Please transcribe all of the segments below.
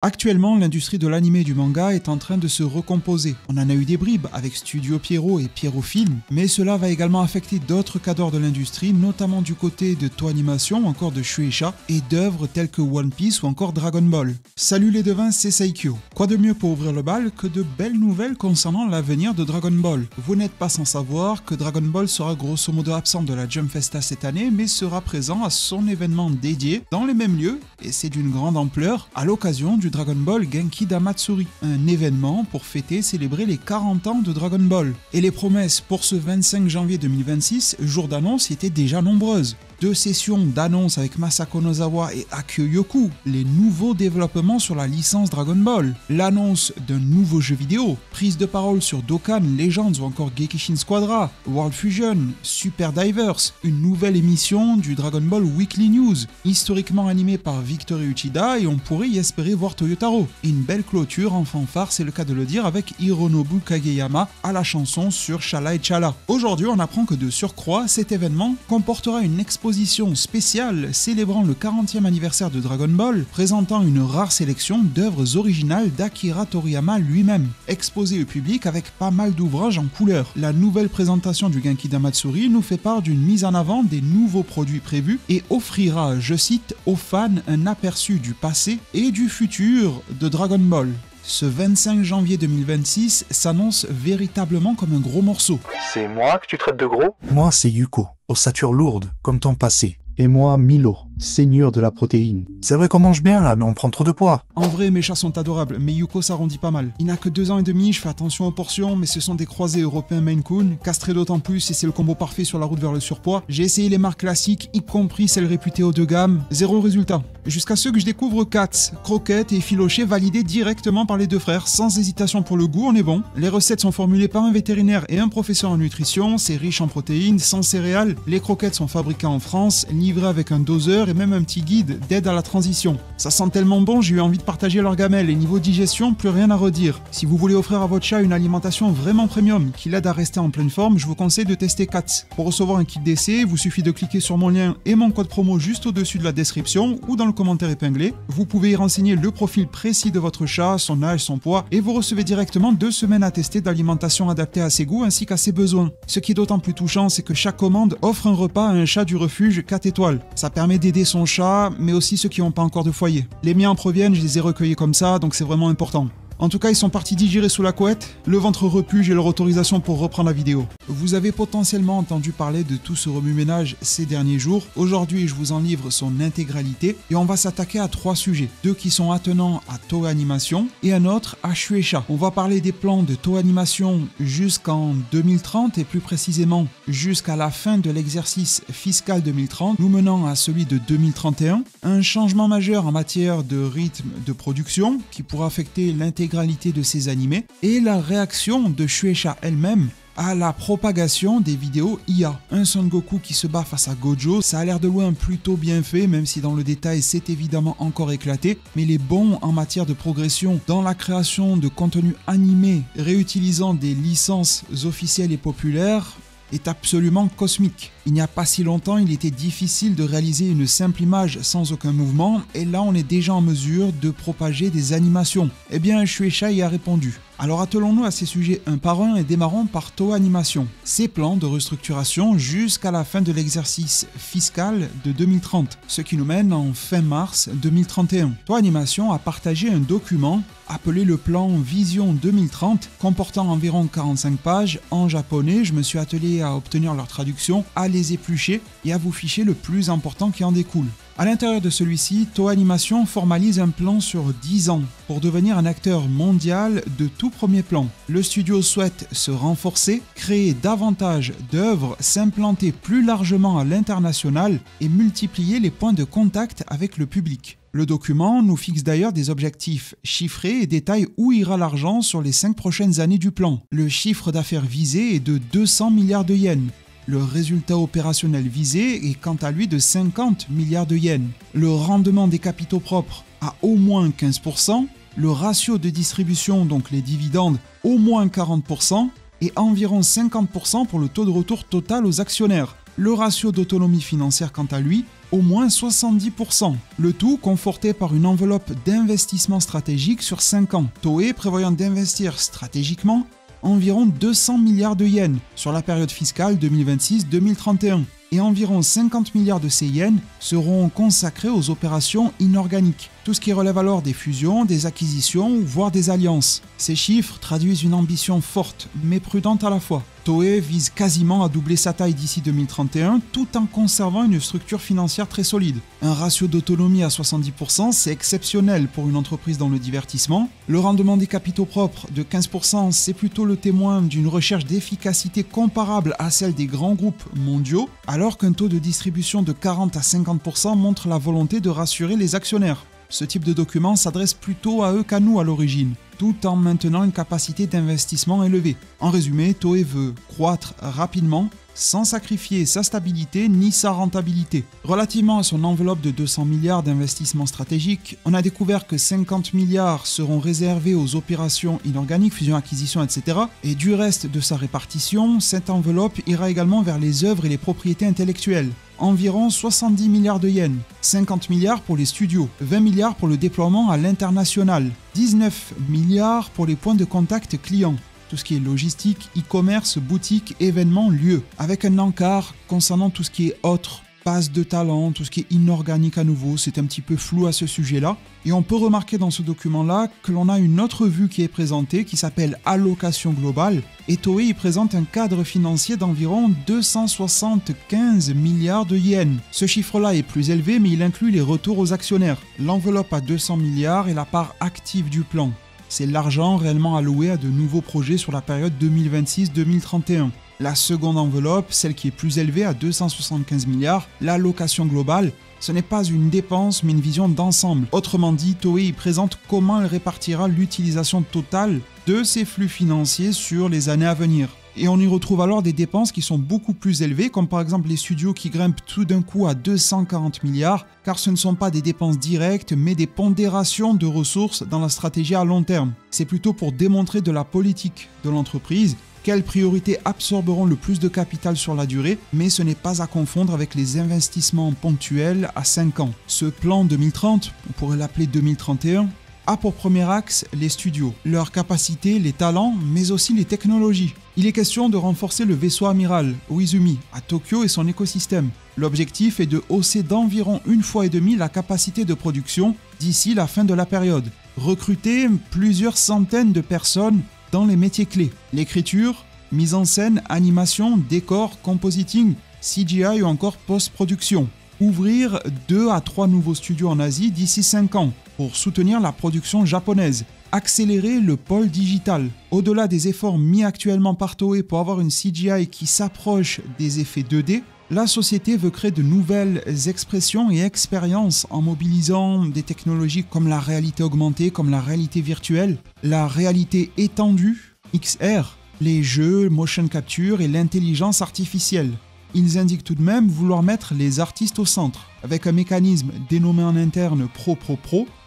Actuellement, l'industrie de l'anime et du manga est en train de se recomposer. On en a eu des bribes avec Studio Pierrot et Pierrot Film, mais cela va également affecter d'autres cadres de l'industrie, notamment du côté de Toei Animation, encore de Shueisha, et d'œuvres telles que One Piece ou encore Dragon Ball. Salut les devins, c'est Saikyo. Quoi de mieux pour ouvrir le bal que de belles nouvelles concernant l'avenir de Dragon Ball? Vous n'êtes pas sans savoir que Dragon Ball sera grosso modo absent de la Jump Festa cette année, mais sera présent à son événement dédié dans les mêmes lieux, et c'est d'une grande ampleur, à l'occasion du Dragon Ball Genki Damatsuri, un événement pour fêter et célébrer les 40 ans de Dragon Ball. Et les promesses pour ce 25 janvier 2026, jour d'annonce, étaient déjà nombreuses. 2 sessions d'annonce avec Masako Nozawa et Akio Yoku, les nouveaux développements sur la licence Dragon Ball, l'annonce d'un nouveau jeu vidéo, prise de parole sur Dokkan, Legends ou encore Gekishin Squadra, World Fusion, Super Divers, une nouvelle émission du Dragon Ball Weekly News, historiquement animée par Victory Uchida et on pourrait y espérer voir Toyotaro. Et une belle clôture en fanfare, c'est le cas de le dire, avec Hironobu Kageyama à la chanson sur Chala et Chala. Aujourd'hui, on apprend que de surcroît, cet événement comportera une exposition spéciale célébrant le 40e anniversaire de Dragon Ball, présentant une rare sélection d'œuvres originales d'Akira Toriyama lui-même, exposée au public avec pas mal d'ouvrages en couleur. La nouvelle présentation du Genki Damatsuri nous fait part d'une mise en avant des nouveaux produits prévus et offrira, je cite, aux fans un aperçu du passé et du futur de Dragon Ball. Ce 25 janvier 2026 s'annonce véritablement comme un gros morceau. C'est moi que tu traites de gros? Moi, c'est Yuko, ossature lourde, comme ton passé. Et moi, Milo, seigneur de la protéine. C'est vrai qu'on mange bien là, mais on prend trop de poids. En vrai, mes chats sont adorables, mais Yuko s'arrondit pas mal. Il n'a que 2 ans et demi, je fais attention aux portions, mais ce sont des croisés européens Maine Coon, castrés d'autant plus et c'est le combo parfait sur la route vers le surpoids. J'ai essayé les marques classiques, y compris celles réputées haut de gamme, zéro résultat. Jusqu'à ce que je découvre Katz, croquettes et effilochés validés directement par les 2 frères, sans hésitation pour le goût, on est bon. Les recettes sont formulées par un vétérinaire et un professeur en nutrition, c'est riche en protéines, sans céréales, les croquettes sont fabriquées en France, livrées avec un doseur et même un petit guide d'aide à la transition. Ça sent tellement bon, j'ai eu envie de partager leur gamelle et niveau digestion, plus rien à redire. Si vous voulez offrir à votre chat une alimentation vraiment premium qui l'aide à rester en pleine forme, je vous conseille de tester Katz. Pour recevoir un kit d'essai, il vous suffit de cliquer sur mon lien et mon code promo juste au-dessus de la description ou dans le commentaire épinglé. Vous pouvez y renseigner le profil précis de votre chat, son âge, son poids et vous recevez directement 2 semaines à tester d'alimentation adaptée à ses goûts ainsi qu'à ses besoins. Ce qui est d'autant plus touchant, c'est que chaque commande offre un repas à un chat du refuge 4 étoiles. Ça permet d'aider son chat, mais aussi ceux qui n'ont pas encore de foyer. Les miens en proviennent, je les ai recueillis comme ça, donc c'est vraiment important. En tout cas, ils sont partis digérer sous la couette, le ventre repu, j'ai leur autorisation pour reprendre la vidéo. Vous avez potentiellement entendu parler de tout ce remue-ménage ces derniers jours. Aujourd'hui, je vous en livre son intégralité et on va s'attaquer à 3 sujets. 2 qui sont attenants à Toei Animation et un autre à Shueisha. On va parler des plans de Toei Animation jusqu'en 2030 et plus précisément jusqu'à la fin de l'exercice fiscal 2030, nous menant à celui de 2031. Un changement majeur en matière de rythme de production qui pourra affecter l'intégralité de ces animés et la réaction de Shueisha elle-même à la propagation des vidéos IA. Un Son Goku qui se bat face à Gojo, ça a l'air de loin plutôt bien fait, même si dans le détail c'est évidemment encore éclaté, mais les bons en matière de progression dans la création de contenu animé réutilisant des licences officielles et populaires est absolument cosmique. Il n'y a pas si longtemps, il était difficile de réaliser une simple image sans aucun mouvement, et là on est déjà en mesure de propager des animations. Eh bien, Shueisha y a répondu. Alors attelons-nous à ces sujets un par un et démarrons par Toei Animation. Ses plans de restructuration jusqu'à la fin de l'exercice fiscal de 2030, ce qui nous mène en fin mars 2031. Toei Animation a partagé un document appelé le plan Vision 2030, comportant environ 45 pages en japonais. Je me suis attelé à obtenir leur traduction, à les éplucher et à vous ficher le plus important qui en découle. À l'intérieur de celui-ci, Toei Animation formalise un plan sur 10 ans pour devenir un acteur mondial de tout premier plan. Le studio souhaite se renforcer, créer davantage d'œuvres, s'implanter plus largement à l'international et multiplier les points de contact avec le public. Le document nous fixe d'ailleurs des objectifs chiffrés et détaille où ira l'argent sur les 5 prochaines années du plan. Le chiffre d'affaires visé est de 200 milliards de yens. Le résultat opérationnel visé est quant à lui de 50 milliards de yens. Le rendement des capitaux propres à au moins 15%, le ratio de distribution, donc les dividendes, au moins 40%, et environ 50% pour le taux de retour total aux actionnaires. Le ratio d'autonomie financière, quant à lui, au moins 70%. Le tout conforté par une enveloppe d'investissement stratégique sur 5 ans. Toei prévoyant d'investir stratégiquement environ 200 milliards de yens sur la période fiscale 2026-2031. Et environ 50 milliards de ces yens seront consacrés aux opérations inorganiques. Tout ce qui relève alors des fusions, des acquisitions, voire des alliances. Ces chiffres traduisent une ambition forte, mais prudente à la fois. Toei vise quasiment à doubler sa taille d'ici 2031, tout en conservant une structure financière très solide. Un ratio d'autonomie à 70%, c'est exceptionnel pour une entreprise dans le divertissement. Le rendement des capitaux propres de 15%, c'est plutôt le témoin d'une recherche d'efficacité comparable à celle des grands groupes mondiaux, alors qu'un taux de distribution de 40 à 50% montre la volonté de rassurer les actionnaires. Ce type de document s'adresse plutôt à eux qu'à nous à l'origine, tout en maintenant une capacité d'investissement élevée. En résumé, Toei veut croître rapidement, sans sacrifier sa stabilité ni sa rentabilité. Relativement à son enveloppe de 200 milliards d'investissements stratégiques, on a découvert que 50 milliards seront réservés aux opérations inorganiques, fusion, acquisition, etc. Et du reste de sa répartition, cette enveloppe ira également vers les œuvres et les propriétés intellectuelles. Environ 70 milliards de yens, 50 milliards pour les studios, 20 milliards pour le déploiement à l'international, 19 milliards pour les points de contact clients, tout ce qui est logistique, e-commerce, boutique, événements, lieux, avec un encart concernant tout ce qui est autre, base de talent, tout ce qui est inorganique à nouveau, c'est un petit peu flou à ce sujet-là. Et on peut remarquer dans ce document-là que l'on a une autre vue qui est présentée, qui s'appelle allocation globale, et Toei y présente un cadre financier d'environ 275 milliards de yens. Ce chiffre-là est plus élevé, mais il inclut les retours aux actionnaires. L'enveloppe à 200 milliards est la part active du plan. C'est l'argent réellement alloué à de nouveaux projets sur la période 2026-2031. La seconde enveloppe, celle qui est plus élevée à 275 milliards, l'allocation globale, ce n'est pas une dépense mais une vision d'ensemble. Autrement dit, Toei présente comment elle répartira l'utilisation totale de ces flux financiers sur les années à venir. Et on y retrouve alors des dépenses qui sont beaucoup plus élevées, comme par exemple les studios qui grimpent tout d'un coup à 240 milliards, car ce ne sont pas des dépenses directes, mais des pondérations de ressources dans la stratégie à long terme. C'est plutôt pour démontrer de la politique de l'entreprise, quelles priorités absorberont le plus de capital sur la durée, mais ce n'est pas à confondre avec les investissements ponctuels à 5 ans. Ce plan 2030, on pourrait l'appeler 2031, a pour premier axe les studios, leurs capacités, les talents, mais aussi les technologies. Il est question de renforcer le vaisseau amiral, Oizumi, à Tokyo et son écosystème. L'objectif est de hausser d'environ 1,5 fois la capacité de production d'ici la fin de la période. Recruter plusieurs centaines de personnes dans les métiers clés, l'écriture, mise en scène, animation, décor, compositing, CGI ou encore post-production. Ouvrir 2 à 3 nouveaux studios en Asie d'ici 5 ans pour soutenir la production japonaise. Accélérer le pôle digital. Au-delà des efforts mis actuellement par Toei pour avoir une CGI qui s'approche des effets 2D, la société veut créer de nouvelles expressions et expériences en mobilisant des technologies comme la réalité augmentée, comme la réalité virtuelle, la réalité étendue, XR, les jeux, motion capture et l'intelligence artificielle. Ils indiquent tout de même vouloir mettre les artistes au centre, avec un mécanisme dénommé en interne Pro,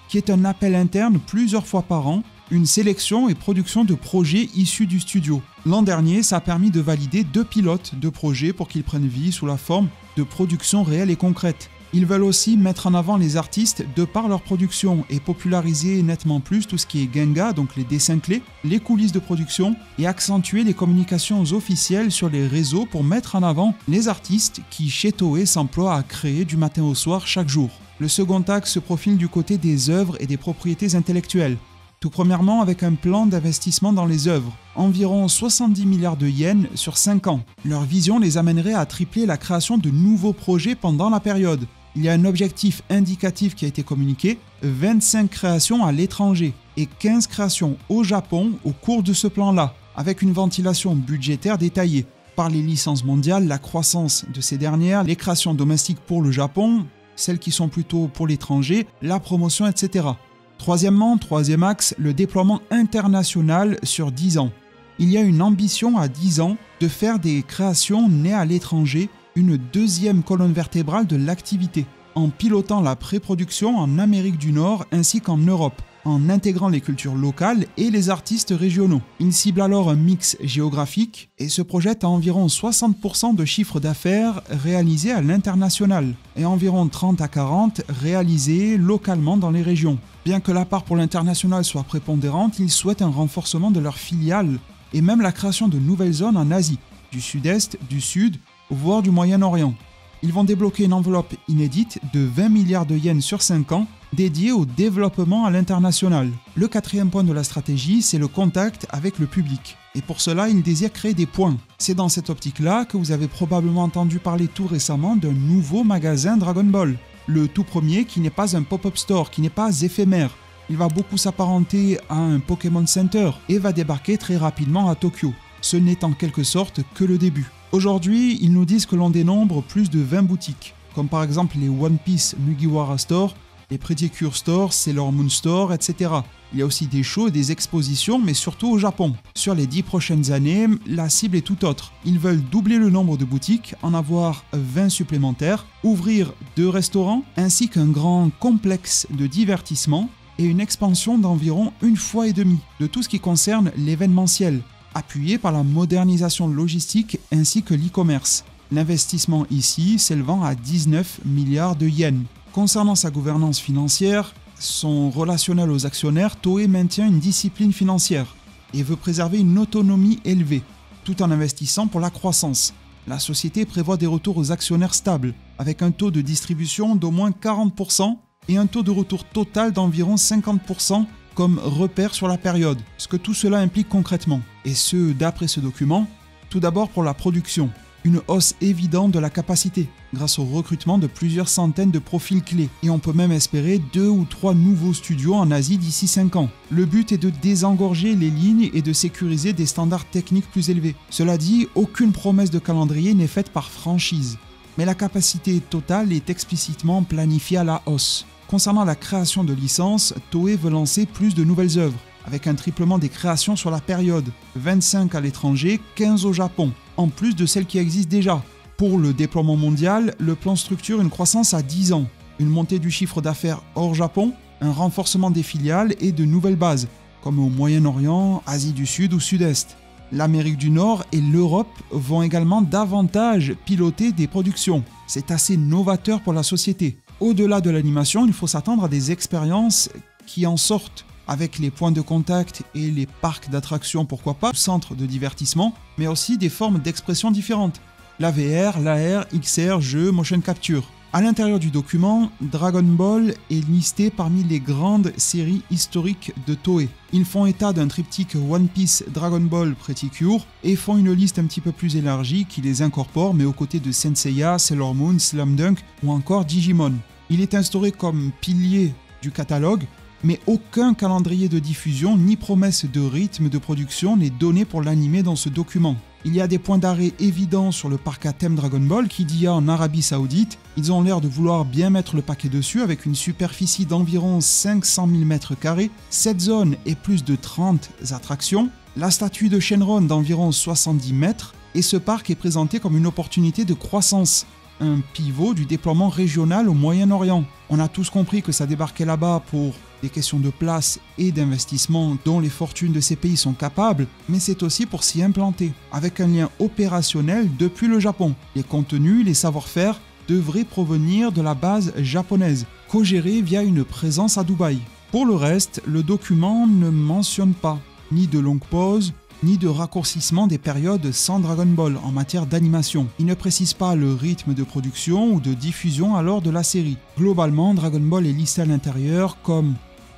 qui est un appel interne plusieurs fois par an, une sélection et production de projets issus du studio. L'an dernier, ça a permis de valider 2 pilotes de projets pour qu'ils prennent vie sous la forme de production réelle et concrète. Ils veulent aussi mettre en avant les artistes de par leur production et populariser nettement plus tout ce qui est Genga, donc les dessins clés, les coulisses de production et accentuer les communications officielles sur les réseaux pour mettre en avant les artistes qui chez Toei s'emploient à créer du matin au soir chaque jour. Le second axe se profile du côté des œuvres et des propriétés intellectuelles. Tout premièrement avec un plan d'investissement dans les œuvres, environ 70 milliards de yens sur 5 ans. Leur vision les amènerait à tripler la création de nouveaux projets pendant la période. Il y a un objectif indicatif qui a été communiqué, 25 créations à l'étranger et 15 créations au Japon au cours de ce plan-là, avec une ventilation budgétaire détaillée par les licences mondiales, la croissance de ces dernières, les créations domestiques pour le Japon, celles qui sont plutôt pour l'étranger, la promotion, etc. Troisièmement, troisième axe, le déploiement international sur 10 ans. Il y a une ambition à 10 ans de faire des créations nées à l'étranger une deuxième colonne vertébrale de l'activité, en pilotant la pré-production en Amérique du Nord ainsi qu'en Europe. en intégrant les cultures locales et les artistes régionaux. Il cible alors un mix géographique et se projette à environ 60% de chiffre d'affaires réalisés à l'international et environ 30 à 40 réalisés localement dans les régions. Bien que la part pour l'international soit prépondérante, ils souhaitent un renforcement de leurs filiales et même la création de nouvelles zones en Asie, du Sud-Est, du Sud, voire du Moyen-Orient. Ils vont débloquer une enveloppe inédite de 20 milliards de yens sur 5 ans dédiée au développement à l'international. Le quatrième point de la stratégie, c'est le contact avec le public. Et pour cela, ils désirent créer des points. C'est dans cette optique-là que vous avez probablement entendu parler tout récemment d'un nouveau magasin Dragon Ball. Le tout premier qui n'est pas un pop-up store, qui n'est pas éphémère. Il va beaucoup s'apparenter à un Pokémon Center et va débarquer très rapidement à Tokyo. Ce n'est en quelque sorte que le début. Aujourd'hui, ils nous disent que l'on dénombre plus de 20 boutiques, comme par exemple les One Piece Mugiwara Store, les Pretty Cure Store, Sailor Moon Store, etc. Il y a aussi des shows et des expositions, mais surtout au Japon. Sur les 10 prochaines années, la cible est tout autre. Ils veulent doubler le nombre de boutiques, en avoir 20 supplémentaires, ouvrir 2 restaurants, ainsi qu'un grand complexe de divertissement et une expansion d'environ 1,5 fois de tout ce qui concerne l'événementiel, appuyé par la modernisation logistique ainsi que l'e-commerce. L'investissement ici s'élevant à 19 milliards de yens. Concernant sa gouvernance financière, son relationnel aux actionnaires, Toei maintient une discipline financière et veut préserver une autonomie élevée, tout en investissant pour la croissance. La société prévoit des retours aux actionnaires stables, avec un taux de distribution d'au moins 40% et un taux de retour total d'environ 50% comme repère sur la période. Ce que tout cela implique concrètement, et ce d'après ce document, tout d'abord pour la production. Une hausse évidente de la capacité, grâce au recrutement de plusieurs centaines de profils clés. Et on peut même espérer 2 ou 3 nouveaux studios en Asie d'ici 5 ans. Le but est de désengorger les lignes et de sécuriser des standards techniques plus élevés. Cela dit, aucune promesse de calendrier n'est faite par franchise. Mais la capacité totale est explicitement planifiée à la hausse. Concernant la création de licences, Toei veut lancer plus de nouvelles œuvres, avec un triplement des créations sur la période, 25 à l'étranger, 15 au Japon, en plus de celles qui existent déjà. Pour le déploiement mondial, le plan structure une croissance à 10 ans, une montée du chiffre d'affaires hors Japon, un renforcement des filiales et de nouvelles bases, comme au Moyen-Orient, Asie du Sud ou Sud-Est. L'Amérique du Nord et l'Europe vont également davantage piloter des productions. C'est assez novateur pour la société. Au-delà de l'animation, il faut s'attendre à des expériences qui en sortent, avec les points de contact et les parcs d'attractions, pourquoi pas, centres de divertissement, mais aussi des formes d'expression différentes. La VR, l'AR, XR, jeux, motion capture. À l'intérieur du document, Dragon Ball est listé parmi les grandes séries historiques de Toei. Ils font état d'un triptyque One Piece, Dragon Ball, Pretty Cure et font une liste un petit peu plus élargie qui les incorpore, mais aux côtés de Senseiya, Sailor Moon, Slam Dunk ou encore Digimon. Il est instauré comme pilier du catalogue, mais aucun calendrier de diffusion ni promesse de rythme de production n'est donné pour l'animé dans ce document. Il y a des points d'arrêt évidents sur le parc à thème Dragon Ball qu'il y a en Arabie Saoudite. Ils ont l'air de vouloir bien mettre le paquet dessus avec une superficie d'environ 500 000 m², 7 zones et plus de 30 attractions, la statue de Shenron d'environ 70 mètres, et ce parc est présenté comme une opportunité de croissance, un pivot du déploiement régional au Moyen-Orient. On a tous compris que ça débarquait là-bas pour des questions de place et d'investissement dont les fortunes de ces pays sont capables, mais c'est aussi pour s'y implanter, avec un lien opérationnel depuis le Japon. Les contenus, les savoir-faire devraient provenir de la base japonaise, co-gérée via une présence à Dubaï. Pour le reste, le document ne mentionne pas ni de longue pause, ni de raccourcissement des périodes sans Dragon Ball en matière d'animation. Il ne précise pas le rythme de production ou de diffusion alors de la série. Globalement, Dragon Ball est listé à l'intérieur comme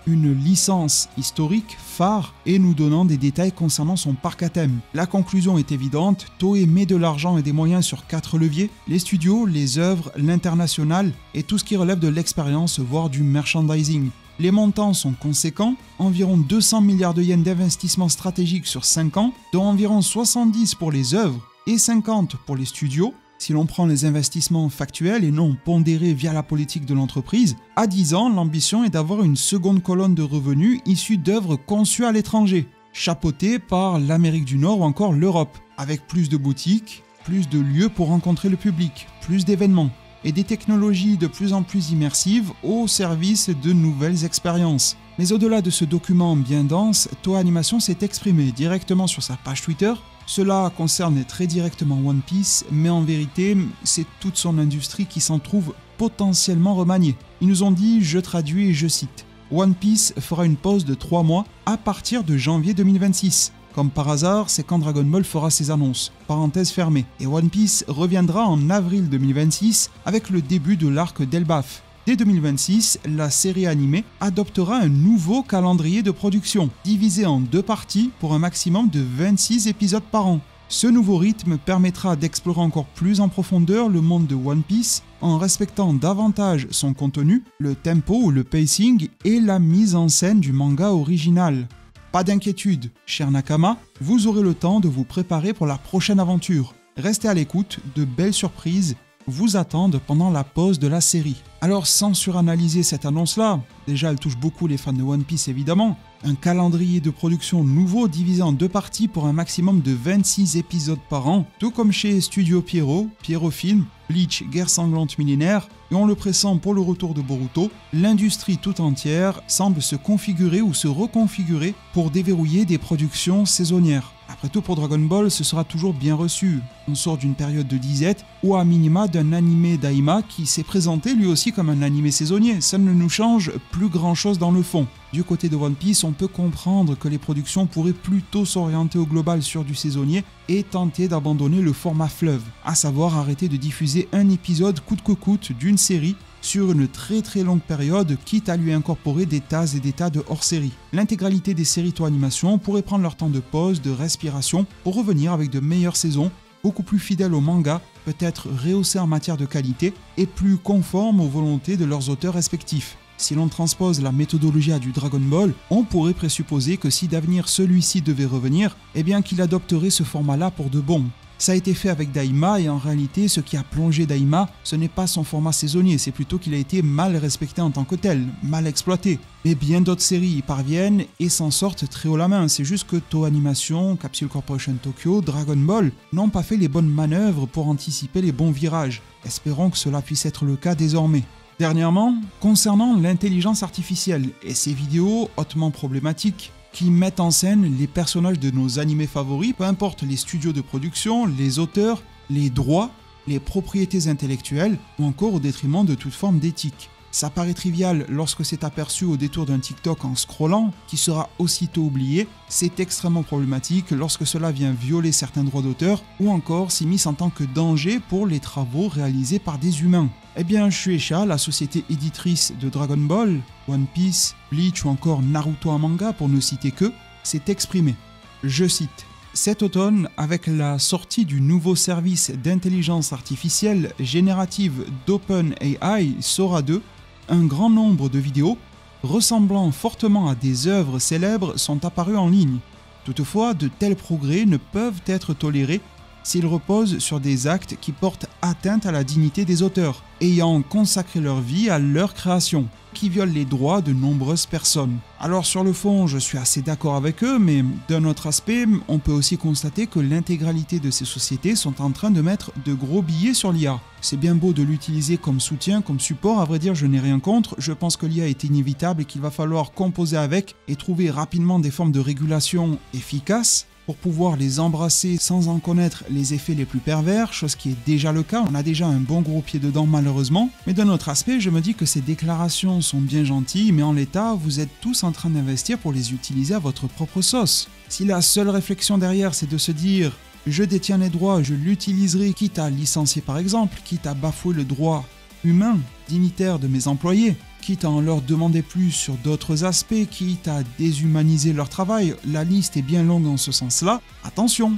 une licence historique phare et nous donnant des détails concernant son parc à thème. La conclusion est évidente, Toei met de l'argent et des moyens sur 4 leviers, les studios, les œuvres, l'international et tout ce qui relève de l'expérience voire du merchandising. Les montants sont conséquents, environ 200 milliards de yens d'investissement stratégique sur 5 ans, dont environ 70 pour les œuvres et 50 pour les studios. Si l'on prend les investissements factuels et non pondérés via la politique de l'entreprise, à 10 ans, l'ambition est d'avoir une seconde colonne de revenus issue d'œuvres conçues à l'étranger, chapeautées par l'Amérique du Nord ou encore l'Europe, avec plus de boutiques, plus de lieux pour rencontrer le public, plus d'événements, et des technologies de plus en plus immersives au service de nouvelles expériences. Mais au-delà de ce document bien dense, Toei Animation s'est exprimé directement sur sa page Twitter. Cela concerne très directement One Piece, mais en vérité, c'est toute son industrie qui s'en trouve potentiellement remaniée. Ils nous ont dit, je traduis et je cite, One Piece fera une pause de 3 mois à partir de janvier 2026. Comme par hasard, c'est quand Dragon Ball fera ses annonces, parenthèse fermée, et One Piece reviendra en avril 2026 avec le début de l'arc d'Elbaf. Dès 2026, la série animée adoptera un nouveau calendrier de production, divisé en 2 parties pour un maximum de 26 épisodes par an. Ce nouveau rythme permettra d'explorer encore plus en profondeur le monde de One Piece en respectant davantage son contenu, le tempo ou le pacing et la mise en scène du manga original. Pas d'inquiétude, cher Nakama, vous aurez le temps de vous préparer pour la prochaine aventure. Restez à l'écoute, de belles surprises vous attendent pendant la pause de la série. Alors sans suranalyser cette annonce-là, déjà elle touche beaucoup les fans de One Piece évidemment, un calendrier de production nouveau divisé en 2 parties pour un maximum de 26 épisodes par an, tout comme chez Studio Pierrot, Pierrot Film, Bleach, Guerre sanglante millénaire, et on le pressent pour le retour de Boruto, l'industrie tout entière semble se configurer ou se reconfigurer pour déverrouiller des productions saisonnières. Après tout, pour Dragon Ball, ce sera toujours bien reçu. On sort d'une période de disette ou à minima d'un animé Daima qui s'est présenté lui aussi comme un animé saisonnier. Ça ne nous change plus grand chose dans le fond. Du côté de One Piece, on peut comprendre que les productions pourraient plutôt s'orienter au global sur du saisonnier et tenter d'abandonner le format fleuve, à savoir arrêter de diffuser un épisode coûte que coûte d'une série sur une très longue période, quitte à lui incorporer des tas et des tas de hors-série. L'intégralité des séries Toei Animation pourrait prendre leur temps de pause, de respiration, pour revenir avec de meilleures saisons, beaucoup plus fidèles au manga, peut-être rehaussées en matière de qualité, et plus conformes aux volontés de leurs auteurs respectifs. Si l'on transpose la méthodologie à du Dragon Ball, on pourrait présupposer que si d'avenir celui-ci devait revenir, eh bien qu'il adopterait ce format-là pour de bon. Ça a été fait avec Daima et en réalité ce qui a plongé Daima, ce n'est pas son format saisonnier, c'est plutôt qu'il a été mal respecté en tant que tel, mal exploité. Mais bien d'autres séries y parviennent et s'en sortent très haut la main, c'est juste que Toei Animation, Capsule Corporation Tokyo, Dragon Ball n'ont pas fait les bonnes manœuvres pour anticiper les bons virages. Espérons que cela puisse être le cas désormais. Dernièrement, concernant l'intelligence artificielle et ses vidéos hautement problématiques, qui mettent en scène les personnages de nos animés favoris, peu importe les studios de production, les auteurs, les droits, les propriétés intellectuelles, ou encore au détriment de toute forme d'éthique. Ça paraît trivial lorsque c'est aperçu au détour d'un TikTok en scrollant, qui sera aussitôt oublié, c'est extrêmement problématique lorsque cela vient violer certains droits d'auteur, ou encore s'immisce en tant que danger pour les travaux réalisés par des humains. Eh bien, Shueisha, la société éditrice de Dragon Ball, One Piece, Bleach ou encore Naruto en manga pour ne citer que, s'est exprimé. Je cite, « Cet automne, avec la sortie du nouveau service d'intelligence artificielle générative d'OpenAI Sora 2, un grand nombre de vidéos ressemblant fortement à des œuvres célèbres sont apparues en ligne. Toutefois, de tels progrès ne peuvent être tolérés s'ils reposent sur des actes qui portent atteinte à la dignité des auteurs, ayant consacré leur vie à leur création, qui violent les droits de nombreuses personnes. Alors sur le fond, je suis assez d'accord avec eux, mais d'un autre aspect, on peut aussi constater que l'intégralité de ces sociétés sont en train de mettre de gros billets sur l'IA. C'est bien beau de l'utiliser comme soutien, comme support, à vrai dire je n'ai rien contre, je pense que l'IA est inévitable et qu'il va falloir composer avec et trouver rapidement des formes de régulation efficaces, pour pouvoir les embrasser sans en connaître les effets les plus pervers, chose qui est déjà le cas, on a déjà un bon gros pied dedans malheureusement. Mais d'un autre aspect, je me dis que ces déclarations sont bien gentilles, mais en l'état, vous êtes tous en train d'investir pour les utiliser à votre propre sauce. Si la seule réflexion derrière c'est de se dire « je détiens les droits, je l'utiliserai quitte à licencier par exemple, quitte à bafouer le droit humain, dignitaire de mes employés », quitte à en leur demander plus sur d'autres aspects, quitte à déshumaniser leur travail, la liste est bien longue en ce sens-là, attention.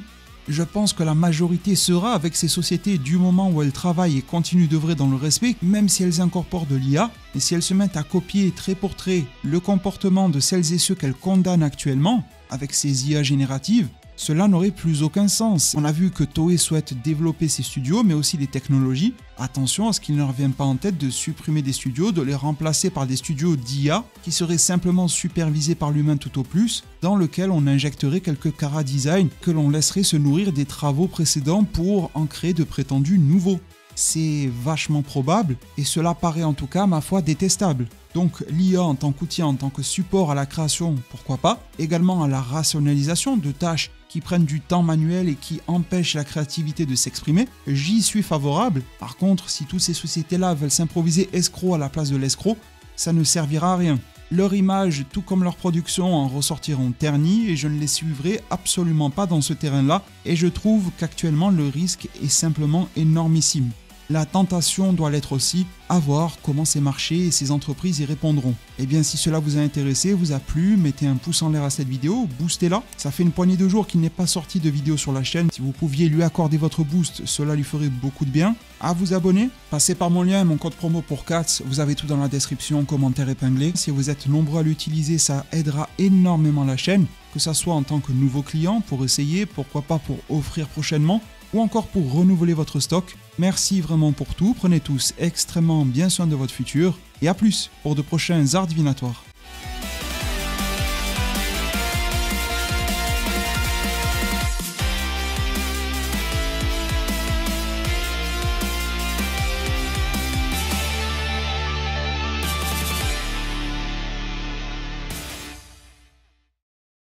Je pense que la majorité sera avec ces sociétés du moment où elles travaillent et continuent d'œuvrer dans le respect, même si elles incorporent de l'IA, et si elles se mettent à copier trait pour trait le comportement de celles et ceux qu'elles condamnent actuellement, avec ces IA génératives, cela n'aurait plus aucun sens. On a vu que Toei souhaite développer ses studios, mais aussi des technologies. Attention à ce qu'il ne leur vienne pas en tête de supprimer des studios, de les remplacer par des studios d'IA qui seraient simplement supervisés par l'humain tout au plus, dans lequel on injecterait quelques chara-design que l'on laisserait se nourrir des travaux précédents pour en créer de prétendus nouveaux. C'est vachement probable, et cela paraît en tout cas, ma foi, détestable. Donc l'IA en tant qu'outil, en tant que support à la création, pourquoi pas. Également à la rationalisation de tâches qui prennent du temps manuel et qui empêchent la créativité de s'exprimer, j'y suis favorable. Par contre, si toutes ces sociétés-là veulent s'improviser escroc à la place de l'escroc, ça ne servira à rien. Leur image, tout comme leur production, en ressortiront ternies et je ne les suivrai absolument pas dans ce terrain-là et je trouve qu'actuellement le risque est simplement énormissime. La tentation doit l'être aussi, à voir comment ces marchés et ces entreprises y répondront. Et bien si cela vous a intéressé, vous a plu, mettez un pouce en l'air à cette vidéo, boostez-la. Ça fait une poignée de jours qu'il n'est pas sorti de vidéo sur la chaîne. Si vous pouviez lui accorder votre boost, cela lui ferait beaucoup de bien. À vous abonner, passez par mon lien et mon code promo pour Katz, vous avez tout dans la description, commentaire épinglé. Si vous êtes nombreux à l'utiliser, ça aidera énormément la chaîne, que ça soit en tant que nouveau client pour essayer, pourquoi pas pour offrir prochainement, ou encore pour renouveler votre stock. Merci vraiment pour tout, prenez tous extrêmement bien soin de votre futur, et à plus pour de prochains arts divinatoires.